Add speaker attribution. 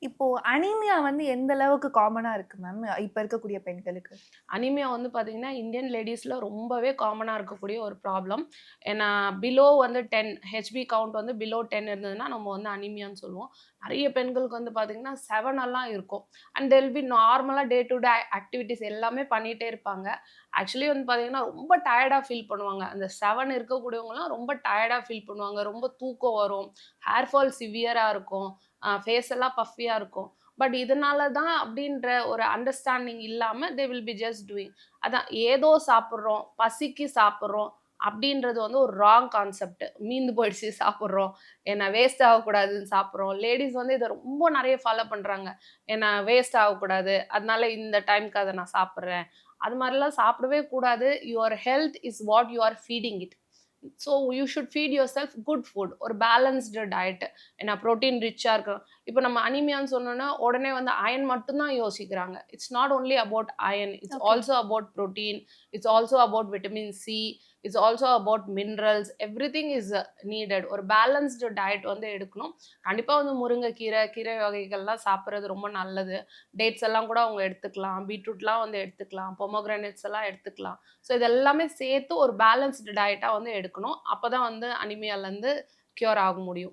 Speaker 1: இப்போ அனீமியா வந்து எந்த அளவுக்கு காமனா இருக்கு மேம்? இப்ப இருக்கக்கூடிய பெண்களுக்கு?
Speaker 2: அனீமியா வந்து பார்த்தீங்கன்னா, இந்தியன் லேடீஸ்ல ரொம்பவே காமனா இருக்கக்கூடிய ஒரு ப்ராப்ளம். ஏன்னா பிலோ வந்து 10 ஹெச்பி கவுண்ட் வந்து பிலோ 10 இருந்ததுன்னா, நம்ம வந்து அனீமியான்னு சொல்லுவோம். நெறைய பெண்களுக்கு வந்து பார்த்தீங்கன்னா, 7 எல்லாம் இருக்கும். அண்ட் தெல் பி நார்மலா டே டு டே ஆக்டிவிட்டீஸ் எல்லாமே பண்ணிட்டே இருப்பாங்க. ஆக்சுவலி வந்து பார்த்தீங்கன்னா, ரொம்ப டயர்டா ஃபீல் பண்ணுவாங்க. அந்த 7 இருக்கக்கூடியவங்கலாம் ரொம்ப டயர்டா ஃபீல் பண்ணுவாங்க. ரொம்ப தூக்கம் வரும். ஹேர் ஃபால் சிவியரா இருக்கும். ஃபேஸ் எல்லாம் பஃபியா இருக்கும். பட் இதனால தான் அப்படின்ற ஒரு அண்டர்ஸ்டாண்டிங் இல்லாம they will be just doing. அதான் ஏதோ சாப்பிடுறோம், பசிக்கு சாப்பிடுறோம் அப்படின்றது வந்து ஒரு ராங் கான்செப்ட். மீந்து போயிடுச்சு சாப்பிடுறோம். ஏன்னா வேஸ்ட் ஆகக்கூடாதுன்னு சாப்பிடுறோம். லேடீஸ் வந்து இத ரொம்ப நெறைய ஃபாலோ பண்றாங்க. ஏன்னா வேஸ்ட் ஆகக்கூடாது. அதனால இந்த டைம்க்கு அத நான் சாப்பிடுறேன். அது மாரிலாம் சாப்பிடவே கூடாது. Your health is what you are feeding it. So you should feet your self good food. ஒரு பேலன்ஸ்டு டயட். ஏன்னா புரோட்டீன் ரிச்சா இருக்கணும். இப்ப நம்ம அனீமியான்னு சொன்னோம்னா, உடனே வந்து அயர்ன் மட்டும் தான் யோசிக்கிறாங்க. It's not only about iron. It's
Speaker 1: okay.
Speaker 2: Also about protein. It's also about vitamin C. It's also about minerals. Everything is needed. ஒரு பேலன்ஸ்டு டயட் வந்து எடுக்கணும். கண்டிப்பா வந்து முருங்கைக்கீரை, கீரை வகைகள்லாம் சாப்பிடுறது ரொம்ப நல்லது. டேட்ஸ் எல்லாம் கூட அவங்க எடுத்துக்கலாம். பீட்ரூட்லாம் வந்து எடுத்துக்கலாம். பொமோகிரானேட்ஸ் எல்லாம் எடுத்துக்கலாம். ஸோ இது எல்லாமே சேர்த்து ஒரு பேலன்ஸ்டு டயட்டா வந்து எடுக்கணும். அப்பதான் வந்து அனீமியாலருந்து கியூர் ஆக முடியும்.